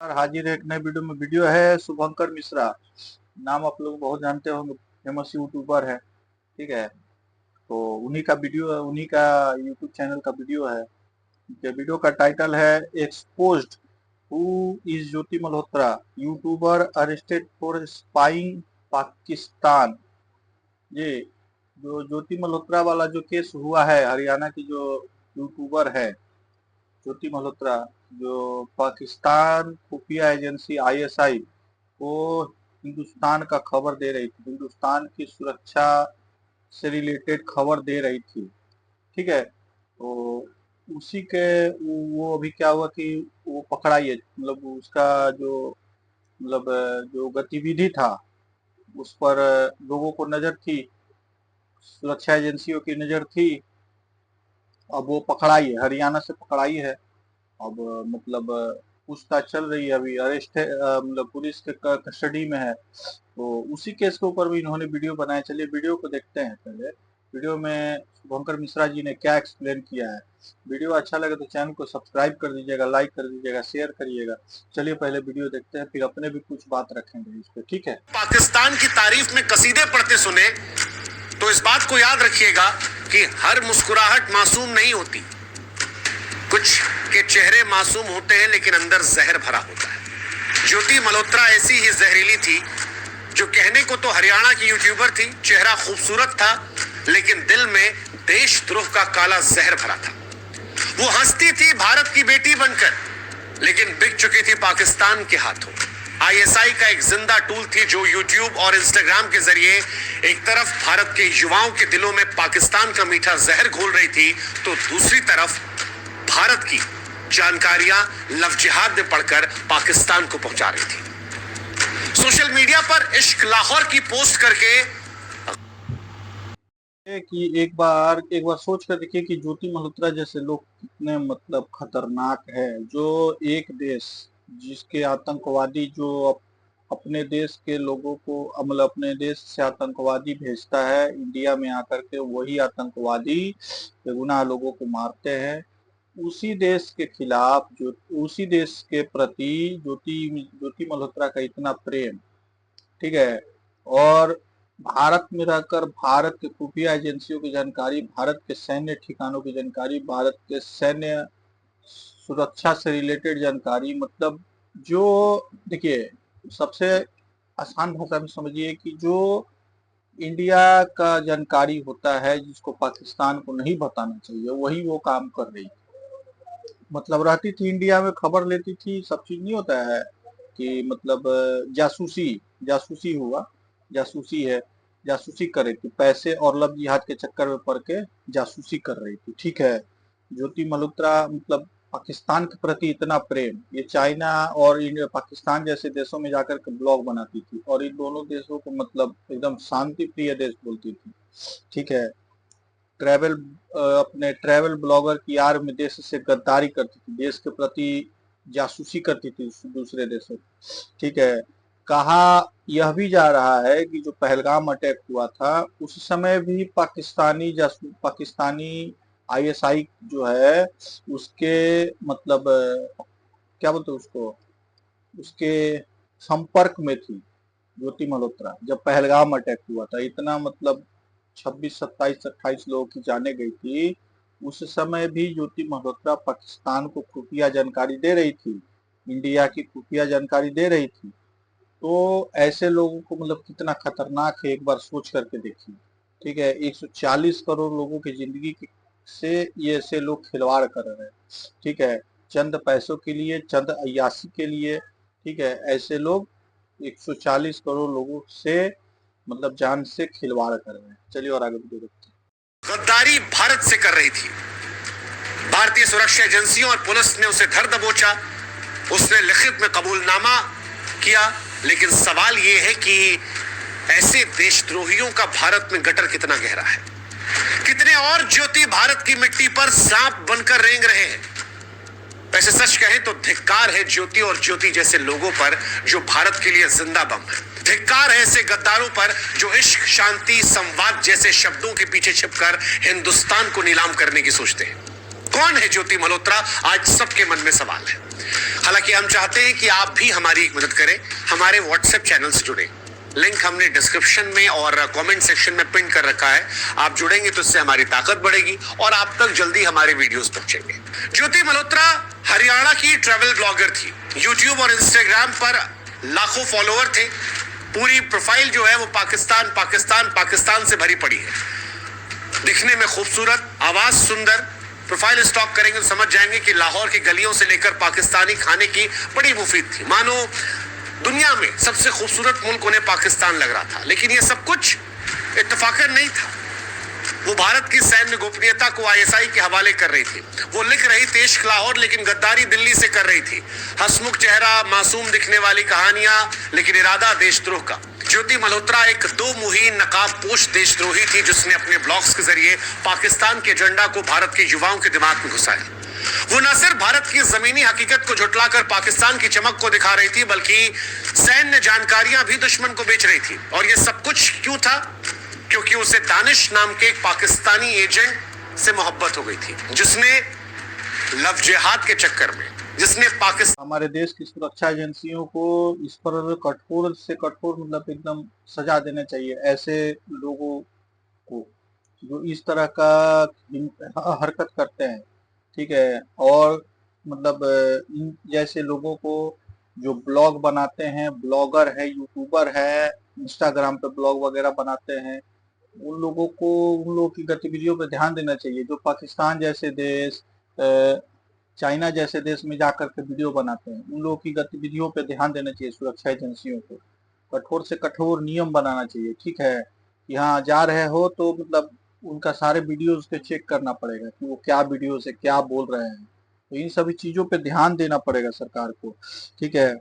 और हाजिर है एक नए वीडियो में। वीडियो है शुभंकर मिश्रा, नाम आप लोग बहुत जानते होंगे, फेमस यूट्यूबर है। ठीक है, तो उन्हीं का वीडियो है, उन्हीं का यूट्यूब चैनल का वीडियो है। ये वीडियो का टाइटल है exposed who is Jyoti Malhotra, YouTuber arrested for spying Pakistan. ये जो ज्योति मल्होत्रा वाला जो केस हुआ है, हरियाणा की जो यूट्यूबर है ज्योति मल्होत्रा, जो पाकिस्तान खुफिया एजेंसी आईएसआई को हिंदुस्तान का खबर दे रही थी, हिंदुस्तान की सुरक्षा से रिलेटेड खबर दे रही थी। ठीक है, तो उसी के वो अभी क्या हुआ कि वो पकड़ाई है, मतलब उसका जो मतलब जो गतिविधि था उस पर लोगों को नजर थी, सुरक्षा एजेंसियों की नजर थी। अब वो पकड़ाई है, हरियाणा से पकड़ाई है। अब मतलब पूछताछ चल रही है, अभी अरेस्ट है, मतलब पुलिस के कस्टडी में है। तो उसी केस के ऊपर भी इन्होंने वीडियो बनाया। चलिए वीडियो को देखते हैं। पहले वीडियो में शुभंकर मिश्रा जी ने क्या एक्सप्लेन किया है। वीडियो अच्छा लगे तो चैनल को सब्सक्राइब कर दीजिएगा, लाइक कर दीजिएगा, शेयर करिएगा। चलिए पहले वीडियो देखते हैं, फिर अपने भी कुछ बात रखेंगे इस पे। ठीक है, पाकिस्तान की तारीफ में कसीदे पढ़ते सुने तो इस बात को याद रखिएगा कि हर मुस्कुराहट मासूम नहीं होती। कुछ के चेहरे मासूम होते हैं लेकिन अंदर जहर भरा होता है। ज्योति मल्होत्रा ऐसी ही जहरीली थी जो कहने को तो हरियाणा की यूट्यूबर थी, चेहरा खूबसूरत था, लेकिन दिल में देशद्रोह का काला जहर भरा था। वो हंसती थी भारत की बेटी बनकर, लेकिन बिक चुकी थी पाकिस्तान के हाथों। आईएसआई का एक जिंदा टूल थी जो यूट्यूब और इंस्टाग्राम के जरिए एक तरफ भारत के युवाओं के दिलों में पाकिस्तान का मीठा जहर घोल रही थी, तो दूसरी तरफ भारत की जानकारियां लव जिहाद में पढ़कर पाकिस्तान को पहुंचा रही थी। सोशल मीडिया पर इश्क लाहौर की पोस्ट करके कि एक बार सोच कर देखिए कि ज्योति मल्होत्रा जैसे लोग कितने मतलब खतरनाक है। जो एक देश जिसके आतंकवादी जो अपने देश के लोगों को मतलब अपने देश से आतंकवादी भेजता है इंडिया में आकर के, वही आतंकवादी बेगुनाह लोगों को मारते हैं। उसी देश के खिलाफ, जो उसी देश के प्रति ज्योति मल्होत्रा का इतना प्रेम। ठीक है, और भारत में रहकर भारत के खुफिया एजेंसियों की जानकारी, भारत के सैन्य ठिकानों की जानकारी, भारत के सैन्य सुरक्षा से रिलेटेड जानकारी, मतलब जो देखिए सबसे आसान भाषा में समझिए कि जो इंडिया का जानकारी होता है जिसको पाकिस्तान को नहीं बताना चाहिए, वही वो काम कर रही है। मतलब रहती थी इंडिया में, खबर लेती थी, सब चीज नहीं होता है कि मतलब जासूसी जासूसी हुआ, जासूसी है, जासूसी कर रही थी, पैसे और लव जिहाद के चक्कर में पड़ के जासूसी कर रही थी। ठीक है, ज्योति मल्होत्रा मतलब पाकिस्तान के प्रति इतना प्रेम, ये चाइना और इंडिया पाकिस्तान जैसे देशों में जाकर के ब्लॉग बनाती थी और इन दोनों देशों को मतलब एकदम शांति प्रिय देश बोलती थी। ठीक है, ट्रैवल अपने ट्रैवल ब्लॉगर की आड़ में देश से गद्दारी करती थी, देश के प्रति जासूसी करती थी दूसरे देशों। ठीक है, कहा यह भी जा रहा है कि जो पहलगाम अटैक हुआ था उस समय भी पाकिस्तानी आईएसआई जो है उसके मतलब क्या बोलते उसको, उसके संपर्क में थी ज्योति मल्होत्रा जब पहलगाम अटैक हुआ था। इतना मतलब 26, 27, 28 लोगों की जाने गई थी। उस समय भी ज्योति मल्होत्रा पाकिस्तान को खुफिया जानकारी दे रही थी, इंडिया की खुफिया जानकारी दे रही थी। तो ऐसे लोगों को मतलब कितना खतरनाक है, एक बार सोच करके देखिए। ठीक है, 140 करोड़ लोगों की जिंदगी से ये ऐसे लोग खिलवाड़ कर रहे हैं। ठीक है, चंद पैसों के लिए, चंद अय्यासी के लिए। ठीक है, ऐसे लोग 140 करोड़ लोगों से मतलब जान से खिलवाड़ कर रहे हैं। चलिए और आगे वीडियो देखते हैं। गद्दारी भारत से कर रही थी। भारतीय सुरक्षा एजेंसियों और पुलिस ने उसे धर दबोचा, उसने लिखित में कबूलनामा किया, लेकिन सवाल यह है कि ऐसे देशद्रोहियों का भारत में गटर कितना गहरा है। कितने और ज्योति भारत की मिट्टी पर सांप बनकर रेंग रहे हैं। वैसे सच कहें तो धिक्कार है ज्योति और ज्योति जैसे लोगों पर जो भारत के लिए जिंदा बम है। धिक्कार है ऐसे गद्दारों पर जो इश्क, शांति, संवाद जैसे शब्दों के पीछे छिपकर हिंदुस्तान को नीलाम करने की सोचते हैं। कौन है ज्योति मल्होत्रा, आज सबके मन में सवाल है। हालांकि हम चाहते हैं कि आप भी हमारी मदद करें, हमारे व्हाट्सएप चैनल से जुड़े। लिंक हमने डिस्क्रिप्शन में और कमेंट सेक्शन में पिन कर रखा है। आप जुड़ेंगे तो इससे हमारी ताकत बढ़ेगी और आप तक जल्दी हमारे वीडियोस पहुंचेंगे। ज्योति मल्होत्रा हरियाणा की ट्रैवल ब्लॉगर थी। यूट्यूब और इंस्टाग्राम पर लाखों फॉलोअर थे। पूरी प्रोफाइल जो है वो पाकिस्तान पाकिस्तान पाकिस्तान से भरी पड़ी है। दिखने में खूबसूरत, आवाज सुंदर। प्रोफाइल स्टॉक करेंगे तो समझ जाएंगे कि लाहौर की गलियों से लेकर पाकिस्तानी खाने की बड़ी मुफीद थी। मानो दुनिया में सबसे खूबसूरत मुल्क उन्हें पाकिस्तान लग रहा था। लेकिन ये सब कुछ इत्तेफाकन नहीं था। वो भारत की सैन्य गोपनीयता को आईएसआई के हवाले कर रही थी। वो लिख रही थी इश्क लाहौर, लेकिन गद्दारी दिल्ली से कर रही थी। हंसमुख चेहरा, मासूम दिखने वाली कहानियां, लेकिन इरादा देशद्रोह का। ज्योति मल्होत्रा एक दो मुहीन नकाब पोश देशद्रोही थी, जिसने अपने ब्लॉग्स के जरिए पाकिस्तान के एजेंडा को भारत के युवाओं के दिमाग में घुसाया। वो न सिर्फ भारत की जमीनी हकीकत को झुटलाकर पाकिस्तान की चमक को दिखा रही थी, बल्कि सैन्य जानकारियां भी दुश्मन को बेच रही थी। और ये सब कुछ क्यों था? क्योंकि उसे दानिश नाम के एक पाकिस्तानी एजेंट से मोहब्बत हो गई थी, जिसने लव जिहाद के चक्कर में, जिसने पाकिस्तान हमारे देश की सुरक्षा एजेंसियों को इस पर कठोर से कठोर मतलब एकदम सजा देना चाहिए ऐसे लोगों को जो इस तरह का हरकत करते हैं। ठीक है, और मतलब इन जैसे लोगों को जो ब्लॉग बनाते हैं, ब्लॉगर है, यूट्यूबर है, इंस्टाग्राम पे ब्लॉग वगैरह बनाते हैं, उन लोगों की गतिविधियों पर ध्यान देना चाहिए। जो पाकिस्तान जैसे देश, चाइना जैसे देश में जाकर के वीडियो बनाते हैं, उन लोगों की गतिविधियों पर ध्यान देना चाहिए सुरक्षा एजेंसियों को। कठोर से कठोर नियम बनाना चाहिए। ठीक है, यहाँ जा रहे हो तो मतलब उनका सारे वीडियोस पे चेक करना पड़ेगा कि वो क्या वीडियो से क्या बोल रहे हैं। तो इन सभी चीजों पे ध्यान देना पड़ेगा सरकार को। ठीक है,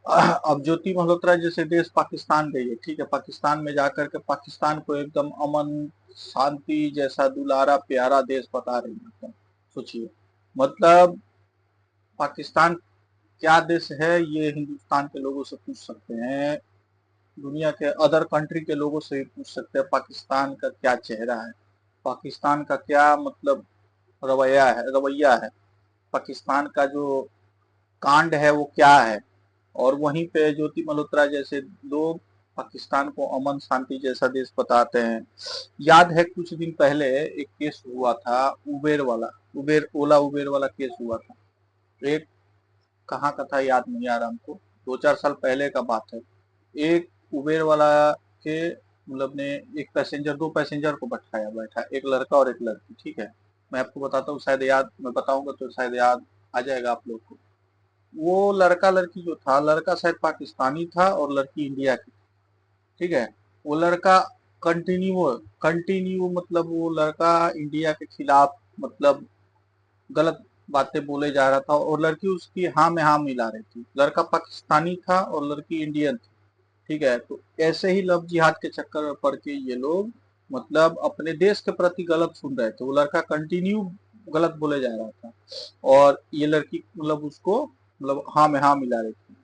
अब ज्योति मल्होत्रा जैसे देश पाकिस्तान गई है। ठीक है, पाकिस्तान में जाकर के पाकिस्तान को एकदम अमन शांति जैसा दुलारा प्यारा देश बता रही है। सोचिए, मतलब पाकिस्तान क्या देश है ये हिंदुस्तान के लोगों से पूछ सकते हैं, दुनिया के अदर कंट्री के लोगों से पूछ सकते हैं पाकिस्तान का क्या चेहरा है, पाकिस्तान का क्या मतलब रवैया है, पाकिस्तान का जो कांड है वो क्या है। और वहीं पे ज्योति मल्होत्रा जैसे लोग पाकिस्तान को अमन शांति जैसा देश बताते हैं। याद है कुछ दिन पहले एक केस हुआ था ओला उबेर वाला केस हुआ था। एक कहाँ का था याद नहीं आ रहा हमको, 2-4 साल पहले का बात है। एक उबेर वाला के मतलब ने एक पैसेंजर, 2 पैसेंजर को बैठा, एक लड़का और एक लड़की। ठीक है, मैं आपको बताता हूँ, शायद याद, मैं बताऊंगा तो शायद याद आ जाएगा आप लोग को। वो लड़का लड़की जो था, लड़का शायद पाकिस्तानी था और लड़की इंडिया की। ठीक है, वो लड़का कंटिन्यू मतलब वो लड़का इंडिया के खिलाफ मतलब गलत बातें बोले जा रहा था और लड़की उसकी हाँ में हाँ मिला रही थी। लड़का पाकिस्तानी था और लड़की इंडियन थी। ठीक है, तो ऐसे ही लव जिहाद के चक्कर में पड़ के ये लोग मतलब अपने देश के प्रति गलत सुन रहे थे। वो लड़का कंटिन्यू गलत बोले जा रहा था और ये लड़की मतलब उसको मतलब हाँ में हाँ मिला रही थी।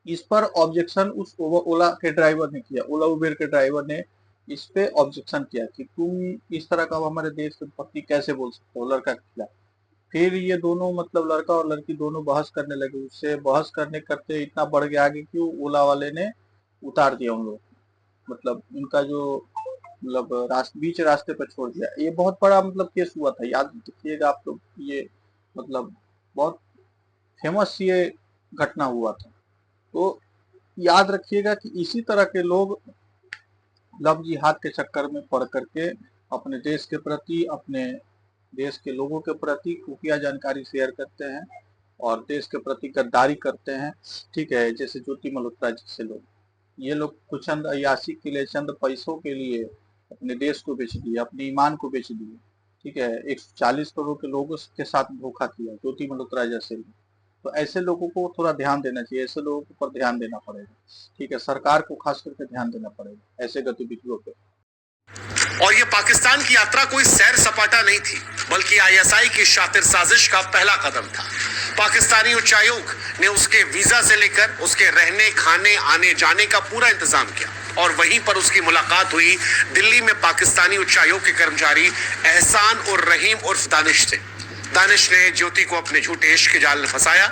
इस पर ऑब्जेक्शन उस ओला के ड्राइवर ने किया, ओला उबेर के ड्राइवर ने इस पे ऑब्जेक्शन किया कि तुम इस तरह का हमारे देश के प्रति कैसे बोल सकते हो लड़का के खिलाफ। फिर ये दोनों मतलब लड़का और लड़की दोनों बहस करने लगे। उससे बहस करते इतना बढ़ गया आगे कि ओला वाले ने उतार दिया उन लोग, मतलब उनका जो मतलब बीच रास्ते पर छोड़ दिया। ये बहुत बड़ा मतलब केस हुआ था, याद रखिएगा आप लोग। ये मतलब बहुत फेमस ये घटना हुआ था। तो याद रखिएगा कि इसी तरह के लोग लव जिहाद के चक्कर में पड़ करके अपने देश के प्रति, अपने देश के लोगों के प्रति खुफिया जानकारी शेयर करते हैं और देश के प्रति गद्दारी करते हैं। ठीक है, जैसे ज्योति मल्होत्रा जैसे लोग, ये लोग कुछ चंद अयाशी के लिए, चंद पैसों के लिए अपने देश को बेच दिए, अपने ईमान को बेच दिए। ठीक है, 140 करोड़ के लोगों के साथ धोखा किया ज्योति मल्होत्रा जैसे लोग। तो ऐसे लोगों को थोड़ा ध्यान देना चाहिए, ऐसे लोगों के ऊपर ध्यान देना पड़ेगा। ठीक है, सरकार को खास करके ध्यान देना पड़ेगा ऐसे गतिविधियों पे। और ये पाकिस्तान की यात्रा कोई सैर सपाटा नहीं थी, बल्कि आईएसआई की शातिर साजिश का पहला कदम था। पाकिस्तानी उच्चायोग ने उसके वीजा से लेकर उसके रहने, खाने, आने जाने का पूरा इंतजाम किया और वहीं पर उसकी मुलाकात हुई दिल्ली में पाकिस्तानी उच्चायोग के कर्मचारी एहसान और रहीम उर्फ दानिश से। दानिश ने ज्योति को अपने झूठे इश्क के जाल में फंसाया।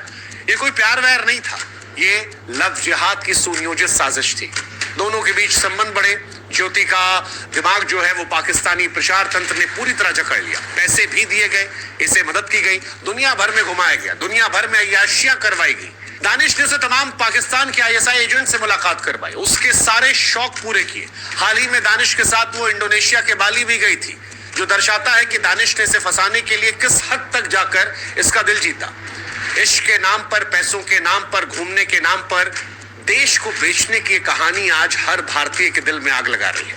ये कोई प्यार वैर नहीं था, ये लव जिहाद की सुनियोजित साजिश थी। दोनों के बीच संबंध बढ़े। ज्योति का दिमाग जो है वो पाकिस्तानी प्रचार तंत्र ने पूरी तरह जकड़ लिया। पैसे भी दिए गए, इसे मदद की गई, दुनिया भर में घुमाया गया, दुनिया भर में अय्याशियां करवाई गई। दानिश ने उसे तमाम पाकिस्तान के आईएसआई एजेंट से मुलाकात करवाई, उसके सारे शौक पूरे किए। हाल ही में दानिश के साथ वो इंडोनेशिया के बाली भी गई थी, जो दर्शाता है कि दानिश ने इसे फंसाने के लिए किस हद तक जाकर इसका दिल जीता। इश्क के नाम पर, पैसों के नाम पर, घूमने के नाम पर देश को बेचने की कहानी आज हर भारतीय के दिल में आग लगा रही है।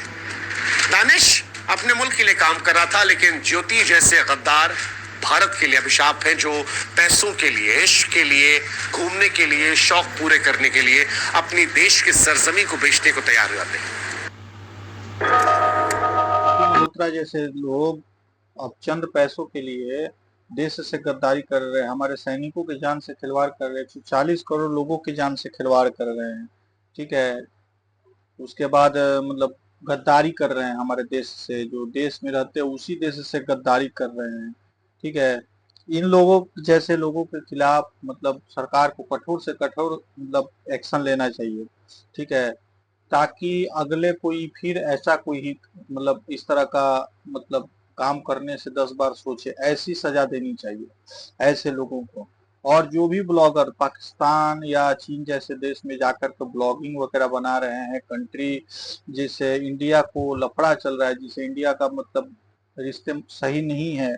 दानिश अपने मुल्क के लिए काम कर रहा था, लेकिन ज्योति जैसे गद्दार भारत के लिए अभिशाप है, जो पैसों के लिए, इश्क के लिए, घूमने के लिए, शौक पूरे करने के लिए अपनी देश की सरजमी को बेचने को तैयार हो जाते हैं। मल्होत्रा जैसे लोग अब चंद पैसों के लिए देश से गद्दारी कर रहे हैं, हमारे सैनिकों के जान से खिलवाड़ कर रहे हैं, 140 करोड़ लोगों की जान से खिलवाड़ कर रहे हैं, ठीक है। उसके बाद मतलब गद्दारी कर रहे हैं हमारे देश से, जो देश में रहते हैं उसी देश से गद्दारी कर रहे हैं, ठीक है। इन लोगों जैसे लोगों के खिलाफ मतलब सरकार को कठोर से कठोर मतलब एक्शन लेना चाहिए, ठीक है, ताकि अगले कोई फिर ऐसा कोई ही मतलब इस तरह का मतलब काम करने से 10 बार सोचे। ऐसी सजा देनी चाहिए ऐसे लोगों को। और जो भी ब्लॉगर पाकिस्तान या चीन जैसे देश में जाकर के ब्लॉगिंग वगैरह बना रहे हैं, कंट्री जिससे इंडिया को लफड़ा चल रहा है, जिससे इंडिया का मतलब रिश्ते सही नहीं है,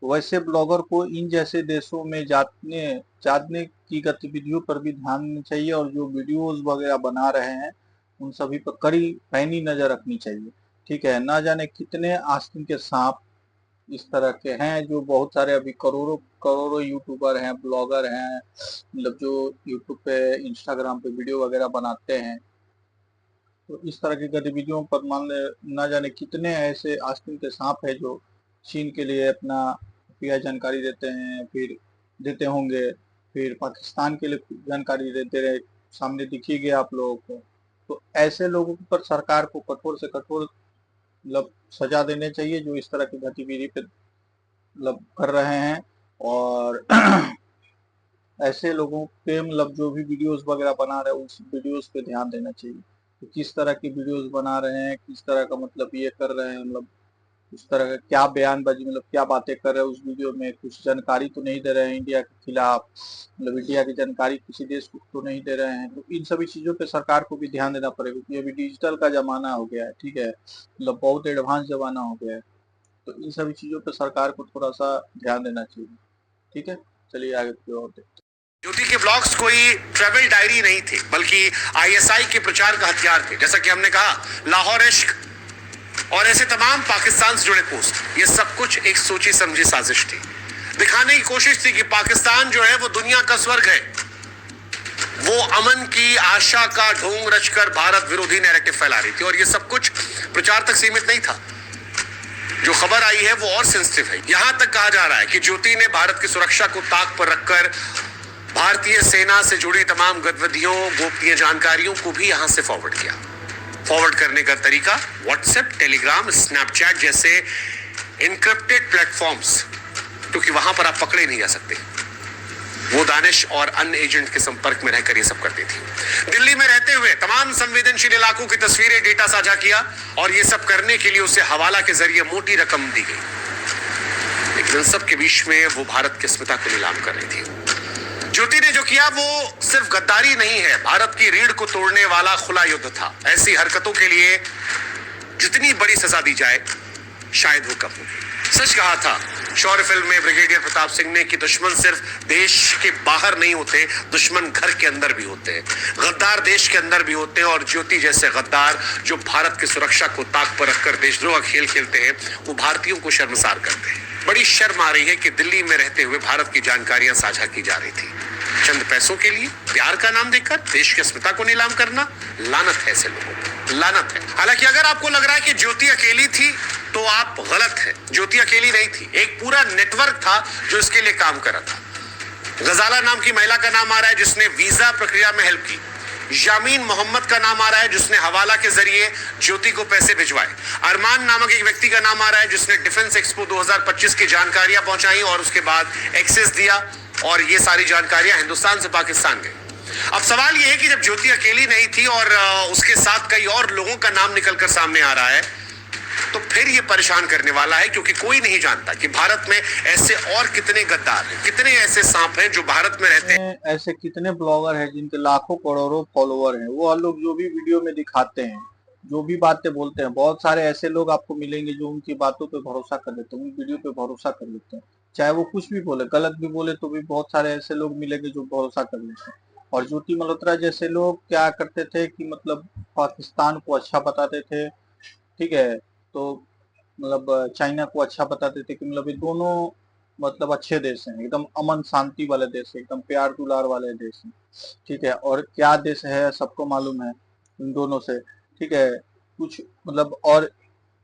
वैसे ब्लॉगर को इन जैसे देशों में जाने की गतिविधियों पर भी ध्यान देना चाहिए। और जो वीडियोस वगैरह बना रहे हैं उन सभी पर कड़ी पैनी नजर रखनी चाहिए, ठीक है। ना जाने कितने आस्तीन के सांप इस तरह के हैं, जो बहुत सारे अभी करोड़ों करोड़ों यूट्यूबर हैं, ब्लॉगर हैं, मतलब जो यूट्यूब पे, इंस्टाग्राम पे वीडियो वगैरह बनाते हैं। तो इस तरह की गतिविधियों पर मान ले ना जाने कितने ऐसे आस्तीन के सांप है जो चीन के लिए अपना खुफिया जानकारी देते हैं, फिर देते होंगे, फिर पाकिस्तान के लिए जानकारी देते रहे, सामने दिखी गया आप लोगों को। तो ऐसे लोगों पर सरकार को कठोर से कठोर मतलब सजा देने चाहिए, जो इस तरह की गतिविधि पे मतलब कर रहे हैं। और ऐसे लोगों पे मतलब जो भी वीडियोस वगैरह बना रहे हैं उस वीडियोस पे ध्यान देना चाहिए, तो किस तरह की वीडियोस बना रहे हैं, किस तरह का मतलब ये कर रहे हैं, मतलब उस तरह का क्या बयानबाजी मतलब क्या बातें कर रहे हैं उस वीडियो में। कुछ जानकारी तो नहीं दे रहे हैं इंडिया के खिलाफ, मतलब इंडिया की जानकारी किसी देश को तो नहीं दे रहे हैं। तो इन सभी चीजों पे सरकार को भी ध्यान देना पड़ेगा, क्योंकि अभी डिजिटल का जमाना हो गया है, ठीक है, मतलब बहुत एडवांस जमाना हो गया है। तो इन सभी चीजों पे सरकार को थोड़ा सा ध्यान देना चाहिए, ठीक है। चलिए आगे की ओर देखते हैं। ज्योति के ब्लॉग्स कोई ट्रैवल डायरी नहीं थे, बल्कि आईएसआई के प्रचार का हथियार थे। जैसा कि हमने कहा, लाहौर इश्क और ऐसे तमाम पाकिस्तान से जुड़े पोस्ट, ये सब कुछ एक सोची समझी साजिश थी। दिखाने की कोशिश थी कि पाकिस्तान जो है वो दुनिया का स्वर्ग है। वो अमन की आशा का ढोंग रचकर भारत विरोधी नैरेटिव फैला रही थी। और ये सब कुछ प्रचार तक सीमित नहीं था, जो खबर आई है वो और सेंसिटिव है। यहां तक कहा जा रहा है कि ज्योति ने भारत की सुरक्षा को ताक पर रखकर भारतीय सेना से जुड़ी तमाम गतिविधियों, गोपनीय जानकारियों को भी यहां से फॉरवर्ड किया। फॉरवर्ड करने का तरीका व्हाट्सएप, टेलीग्राम, स्नैपचैट जैसे इनक्रिप्टेड प्लेटफॉर्म्स, क्योंकि वहां पर आप पकड़े नहीं जा सकते। वो दानिश और अन्य एजेंट के संपर्क में रहकर ये सब करती थी। दिल्ली में रहते हुए तमाम संवेदनशील इलाकों की तस्वीरें, डेटा साझा किया, और ये सब करने के लिए उसे हवाला के जरिए मोटी रकम दी गई। लेकिन इन सब के बीच में वो भारत की अस्मिता को नीलाम कर रही थी। ज्योति ने जो किया वो सिर्फ गद्दारी नहीं है, भारत की रीढ़ को तोड़ने वाला खुला युद्ध था। ऐसी हरकतों के लिए जितनी बड़ी सजा दी जाए शायद वो कम होगी। सच कहा था शौर्य फिल्म में ब्रिगेडियर प्रताप सिंह ने कि दुश्मन सिर्फ देश के बाहर नहीं होते, दुश्मन घर के अंदर भी होते हैं, गद्दार देश के अंदर भी होते हैं। और ज्योति जैसे गद्दार जो भारत की सुरक्षा को ताक पर रखकर देशद्रोह का खेल खेलते हैं, वो भारतीयों को शर्मसार करते हैं। बड़ी शर्म आ रही है कि दिल्ली में रहते हुए भारत की जानकारियां साझा की जा रही थी। चंद पैसों के लिए प्यार का नाम देकर देश की अस्मिता को नीलाम करना, लानत है ऐसे लोगों को, लानत है। हालांकि अगर आपको लग रहा है कि ज्योति अकेली थी तो आप गलत है। ज्योति अकेली नहीं थी, एक पूरा नेटवर्क था जो इसके लिए काम कर रहा था। गजाला नाम की महिला का नाम आ रहा है, जिसने वीजा प्रक्रिया में हेल्प की। यामीन मोहम्मद का नाम आ रहा है जिसने हवाला के जरिए ज्योति को पैसे भिजवाए। अरमान नामक एक व्यक्ति का नाम आ रहा है जिसने डिफेंस एक्सपो 2025 की जानकारियां पहुंचाई और उसके बाद एक्सेस दिया और ये सारी जानकारियां हिंदुस्तान से पाकिस्तान गई। अब सवाल यह है कि जब ज्योति अकेली नहीं थी और उसके साथ कई और लोगों का नाम निकलकर सामने आ रहा है तो फिर यह परेशान करने वाला है, क्योंकि कोई नहीं जानता कि भारत में ऐसे और कितने गद्दार हैं, कितने ऐसे सांप हैं जो भारत में रहते हैं। ऐसे कितने ब्लॉगर हैं जिनके लाखों करोड़ों फॉलोवर हैं, वो लोग जो भी वीडियो में दिखाते हैं, जो भी बातें बोलते हैं, बहुत सारे ऐसे लोग आपको मिलेंगे जो उनकी बातों पे भरोसा कर लेते हैं, उन वीडियो पे भरोसा कर लेते हैं, चाहे वो कुछ भी बोले, गलत भी बोले तो भी बहुत सारे ऐसे लोग मिलेंगे जो भरोसा कर लेते हैं। और ज्योति मल्होत्रा जैसे लोग क्या करते थे कि मतलब पाकिस्तान को अच्छा बताते थे, ठीक है, तो मतलब चाइना को अच्छा बताते थे कि मतलब ये दोनों मतलब अच्छे देश हैं, एकदम अमन शांति वाले देश हैं, एकदम प्यार दुलार वाले देश हैं, ठीक है। और क्या देश है सबको मालूम है इन दोनों से, ठीक है। कुछ मतलब और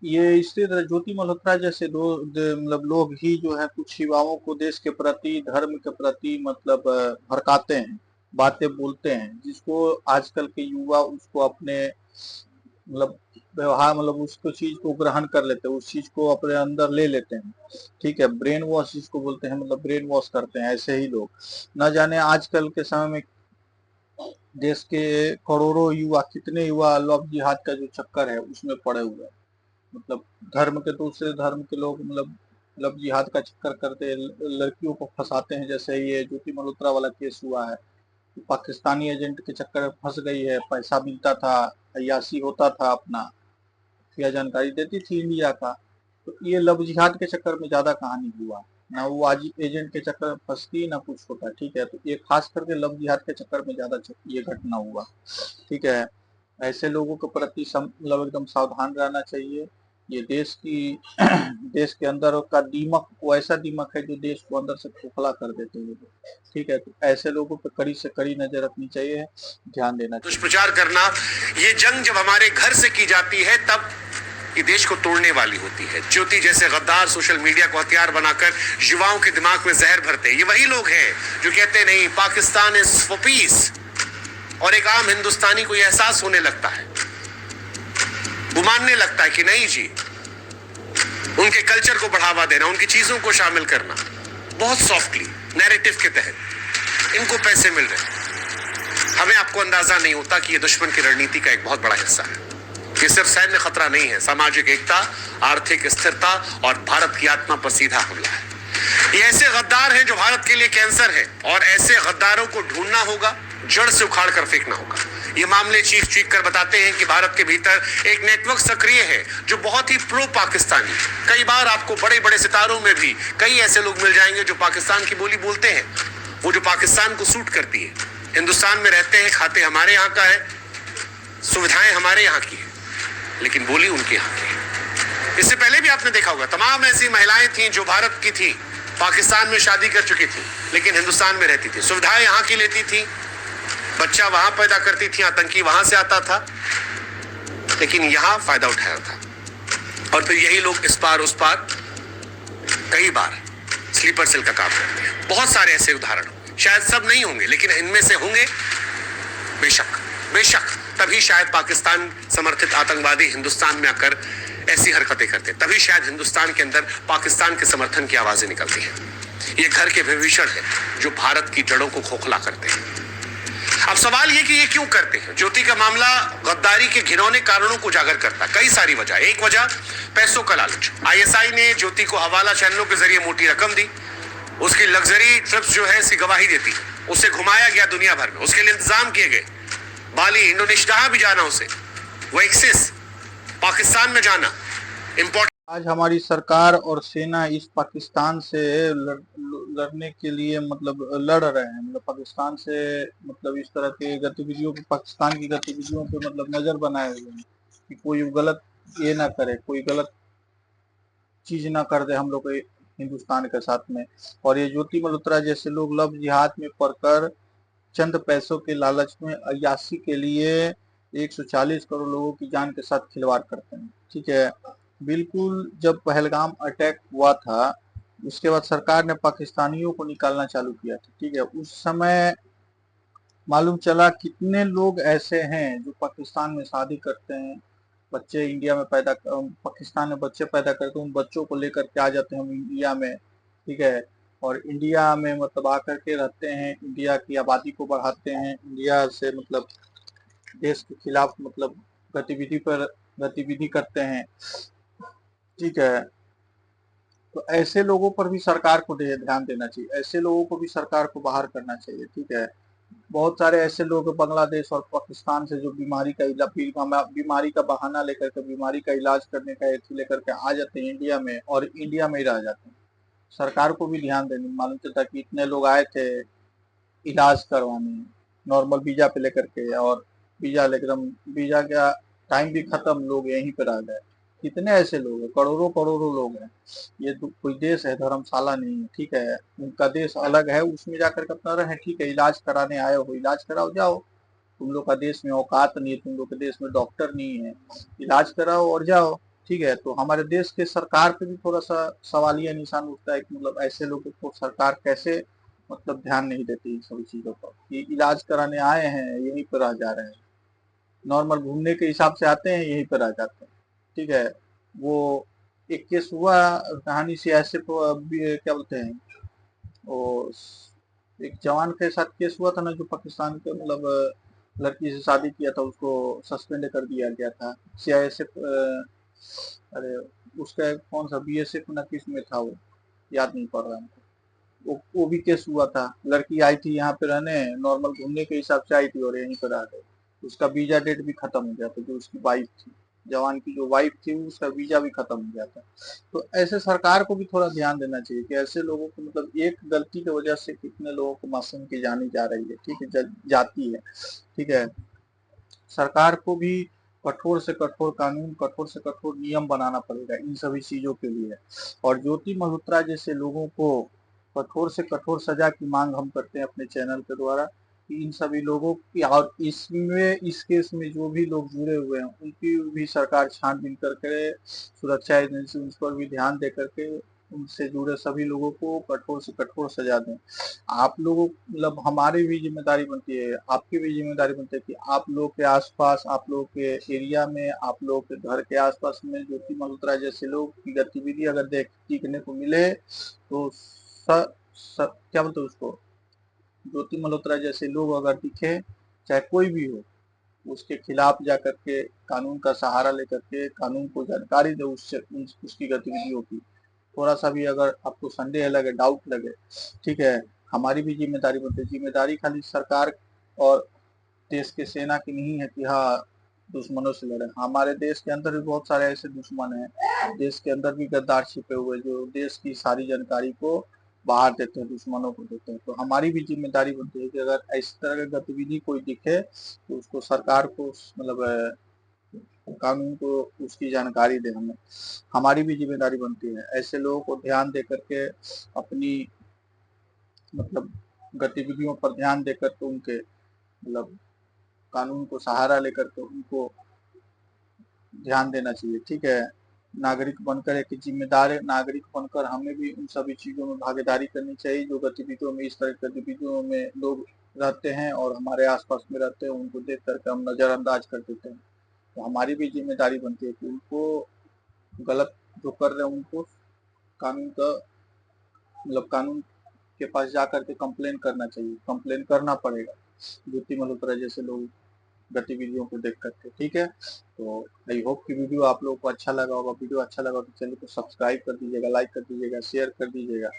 ये इसी तरह ज्योति मल्होत्रा जैसे मतलब लोग ही जो है कुछ युवाओं को देश के प्रति, धर्म के प्रति मतलब भड़काते हैं, बातें बोलते हैं, जिसको आजकल के युवा उसको अपने मतलब व्यवहार मतलब उसको चीज को ग्रहण कर लेते हैं, उस चीज को अपने अंदर ले लेते हैं, ठीक है। ब्रेन वॉश जिसको बोलते हैं, मतलब ब्रेन वॉश करते हैं ऐसे ही लोग। न जाने आजकल के समय में देश के करोड़ों युवा, कितने युवा लव जिहाद का जो चक्कर है उसमें पड़े हुए हैं, मतलब धर्म के दूसरे धर्म के लोग मतलब लव जिहाद का चक्कर करते, लड़कियों को फंसाते हैं, जैसे ये ज्योति मल्होत्रा वाला केस हुआ है, पाकिस्तानी एजेंट के चक्कर में फंस गई है, पैसा मिलता था, अय्याशी होता था, अपना या जानकारी देती थी इंडिया का। तो ये लव जिहाद के चक्कर में ज्यादा कहानी हुआ, ना वो आज एजेंट के चक्कर में फंसती ना कुछ होता, ठीक है। तो ये खास करके लव जिहाद के चक्कर में ज्यादा ये घटना हुआ, ठीक है। ऐसे लोगों के प्रति मतलब एकदम सावधान रहना चाहिए। ये देश की देश के अंदर का दीमक, वो ऐसा दीमक है जो देश को अंदर से खोखला कर देते हैं, ठीक है। तो ऐसे लोगों पर कड़ी से कड़ी नजर रखनी चाहिए, ध्यान देना चाहिए। दुष्प्रचार करना, ये जंग जब हमारे घर से की जाती है तब ये देश को तोड़ने वाली होती है। ज्योति जैसे गद्दार सोशल मीडिया को हथियार बनाकर युवाओं के दिमाग में जहर भरते हैं। ये वही लोग हैं जो कहते नहीं पाकिस्तान इज फॉर पीस, और एक आम हिंदुस्तानी को यह एहसास होने लगता है, वो मानने लगता है कि नहीं जी, उनके कल्चर को बढ़ावा देना, उनकी चीजों को शामिल करना बहुत सॉफ्टली नैरेटिव के तहत इनको पैसे मिल रहे हैं। हमें आपको अंदाजा नहीं होता कि यह दुश्मन की रणनीति का एक बहुत बड़ा हिस्सा है। ये सिर्फ सैन्य खतरा नहीं है, सामाजिक एकता, आर्थिक स्थिरता और भारत की आत्मा पर सीधा हमला है। ये ऐसे गद्दार हैं जो भारत के लिए कैंसर है, और ऐसे गद्दारों को ढूंढना होगा, जड़ से उखाड़ कर फेंकना होगा। ये मामले चीख कर बताते हैं कि भारत के भीतर एक नेटवर्क सक्रिय है जो बहुत ही प्रो पाकिस्तानी। कई बार आपको बड़े बड़े सितारों में भी कई ऐसे लोग मिल जाएंगे जो पाकिस्तान की बोली बोलते हैं, वो जो पाकिस्तान को सूट करती है। हिंदुस्तान में रहते हैं, खाते हमारे यहाँ का है, सुविधाएं हमारे यहाँ की है, लेकिन बोली उनके यहाँ की है। इससे पहले भी आपने देखा होगा तमाम ऐसी महिलाएं थी जो भारत की थी, पाकिस्तान में शादी कर चुकी थी, लेकिन हिंदुस्तान में रहती थी, सुविधाएं यहाँ की लेती थी, बच्चा वहां पैदा करती थी, आतंकी वहां से आता था, लेकिन यहां फायदा उठाया था। और फिर यही लोग इस पार उस पार कई बार स्लीपर सेल का काम करते हैं। बहुत सारे ऐसे उदाहरण, शायद सब नहीं होंगे, लेकिन इनमें से होंगे बेशक बेशक। तभी शायद पाकिस्तान समर्थित आतंकवादी हिंदुस्तान में आकर ऐसी हरकतें करते, तभी शायद हिंदुस्तान के अंदर पाकिस्तान के समर्थन की आवाजें निकलती हैं। ये घर के विभीषण है जो भारत की जड़ों को खोखला करते हैं। अब सवाल ये कि ये क्यों करते हैं। ज्योति का मामला गद्दारी के घिनौने कारणों को उजागर करता है, कई सारी वजह। एक वजह पैसों का लालच। आईएसआई ने ज्योति को हवाला चैनलों के जरिए मोटी रकम दी, उसकी लग्जरी ट्रिप्स जो है इसकी गवाही देती, उसे घुमाया गया दुनिया भर में, उसके लिए इंतजाम किए गए, बाली, इंडोनेशिया भी जाना उसे, वो एक्सेस पाकिस्तान में जाना इंपॉर्टेंट। आज हमारी सरकार और सेना इस पाकिस्तान से लड़ने के लिए मतलब लड़ रहे हैं, मतलब पाकिस्तान से मतलब इस तरह के गतिविधियों को, पाकिस्तान की गतिविधियों पे मतलब नजर बनाए हुए हैं कि कोई गलत ये ना करे, कोई गलत चीज ना कर दे हम लोग हिंदुस्तान के साथ में। और ये ज्योति मल्होत्रा जैसे लोग लव जिहाद में पड़कर चंद पैसों के लालच में अय्याशी के लिए 140 करोड़ लोगों की जान के साथ खिलवाड़ करते हैं, ठीक है। बिल्कुल जब पहलगाम अटैक हुआ था उसके बाद सरकार ने पाकिस्तानियों को निकालना चालू किया था, ठीक है। उस समय मालूम चला कितने लोग ऐसे हैं जो पाकिस्तान में शादी करते हैं, बच्चे इंडिया में पाकिस्तान में बच्चे पैदा करते हैं, उन बच्चों को लेकर के आ जाते हैं हम इंडिया में, ठीक है, और इंडिया में मतलब आकर के रहते हैं, इंडिया की आबादी को बढ़ाते हैं, इंडिया से मतलब देश के खिलाफ मतलब गतिविधि करते हैं, ठीक है। तो ऐसे लोगों पर भी सरकार को ध्यान देना चाहिए, ऐसे लोगों को भी सरकार को बाहर करना चाहिए, ठीक है। बहुत सारे ऐसे लोग बांग्लादेश और पाकिस्तान से जो बीमारी का बहाना लेकर के बीमारी का इलाज करने का लेकर के आ जाते हैं इंडिया में और इंडिया में ही रह जाते हैं। सरकार को भी ध्यान देने मालूम चलता कि इतने लोग आए थे इलाज करवाने नॉर्मल वीजा पे लेकर के, और वीजा का टाइम भी खत्म, लोग यहीं पर आ गए। कितने ऐसे लोग हैं, करोड़ों करोड़ों लोग हैं। ये कोई देश है, धर्मशाला नहीं है, ठीक है। उनका देश अलग है, उसमें जाकर के अपना रहे, ठीक है। इलाज कराने आए हो, इलाज कराओ, जाओ। तुम लोग का देश में औकात नहीं है, तुम लोग के देश में डॉक्टर नहीं है, इलाज कराओ और जाओ, ठीक है। तो हमारे देश के सरकार पे भी थोड़ा सा सवालिया निशान उठता है कि मतलब ऐसे लोगों को सरकार कैसे मतलब ध्यान नहीं देती इन सभी चीजों पर, कि इलाज कराने आए हैं यहीं पर रह जा रहे हैं, नॉर्मल घूमने के हिसाब से आते हैं यहीं पर रह जाते हैं, ठीक है। वो एक केस हुआ कहानी से ऐसे क्या बोलते हैं, वो एक जवान के साथ केस हुआ था ना, जो पाकिस्तान के मतलब लड़की से शादी किया था, उसको सस्पेंड कर दिया गया था। सीआईएसएफ, अरे उसका कौन सा बीएसएफ ना किस में था वो, याद नहीं पड़ रहा हमको। वो भी केस हुआ था, लड़की आई थी यहाँ पे रहने, नॉर्मल घूमने के हिसाब से आई थी और यहीं पर आ गई। उसका वीजा डेट भी खत्म हो गया था, जो उसकी वाइफ थी, जवान की जो वाइफ थी, उसका वीजा भी खत्म हो गया था। तो ऐसे सरकार को भी थोड़ा ध्यान देना चाहिए कि ऐसे लोगों को मतलब एक गलती की वजह से कितने लोगों को मासूम की जानी जा रही है, ठीक है, जाती है, ठीक है। सरकार को भी कठोर से कठोर कानून, कठोर से कठोर नियम बनाना पड़ेगा इन सभी चीजों के लिए। और ज्योति मल्होत्रा जैसे लोगों को कठोर से कठोर सजा की मांग हम करते हैं अपने चैनल के द्वारा, कि इन सभी लोगों की, और इस केस में जो भी लोग जुड़े हुए हैं उनकी भी सरकार छानबीन करके, सुरक्षा एजेंसी उन पर भी ध्यान दे करके उनसे जुड़े सभी लोगों को कठोर से कठोर सजा दें। आप लोगों मतलब हमारी भी जिम्मेदारी बनती है, आपकी भी जिम्मेदारी बनती है कि आप लोग के आसपास, आप लोग के एरिया में, आप लोग के घर के आसपास में ज्योति मल्होत्रा जैसे लोग की गतिविधि अगर देखने को मिले तो क्या बोलते हैं उसको, ज्योति मल्होत्रा जैसे लोग अगर दिखे, चाहे कोई भी हो, उसके खिलाफ जाकर के कानून का सहारा लेकर के कानून को जानकारी दे उससे उसकी गतिविधियों की। थोड़ा सा भी अगर आपको संदेह लगे, डाउट लगे, ठीक है, हमारी भी जिम्मेदारी बनती है। जिम्मेदारी खाली सरकार और देश के सेना की नहीं है कि हाँ दुश्मनों से लड़े, हमारे देश के अंदर भी बहुत सारे ऐसे दुश्मन हैं, देश के अंदर भी गद्दार छिपे हुए जो देश की सारी जानकारी को बाहर देते हैं, दुश्मनों को देते हैं। तो हमारी भी जिम्मेदारी बनती है कि अगर इस तरह की गतिविधि कोई दिखे तो उसको सरकार को मतलब कानून को उसकी जानकारी दे हमें, हमारी भी जिम्मेदारी बनती है। ऐसे लोगों को ध्यान दे करके अपनी मतलब गतिविधियों पर ध्यान देकर के उनके मतलब कानून को सहारा लेकर के उनको ध्यान देना चाहिए, ठीक है। नागरिक बनकर, एक जिम्मेदार नागरिक बनकर हमें भी उन सभी चीजों में भागीदारी करनी चाहिए जो गतिविधियों में, इस तरह की गतिविधियों में लोग रहते हैं और हमारे आसपास में रहते हैं, उनको देख करके हम नजरअंदाज कर देते हैं। तो हमारी भी जिम्मेदारी बनती है कि उनको गलत जो कर रहे हैं उनको कानून का मतलब कानून के पास जाकर के कंप्लेन करना चाहिए, कंप्लेन करना पड़ेगा ज्योति मल्होत्रा जैसे लोग गतिविधियों को देख करके, ठीक है। तो आई होप कि वीडियो आप लोगों को अच्छा लगा होगा। वीडियो अच्छा लगा तो चैनल को सब्सक्राइब कर दीजिएगा, लाइक कर दीजिएगा, शेयर कर दीजिएगा।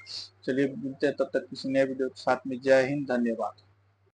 चलिए मिलते हैं तब तक किसी नए वीडियो के साथ में। जय हिंद, धन्यवाद।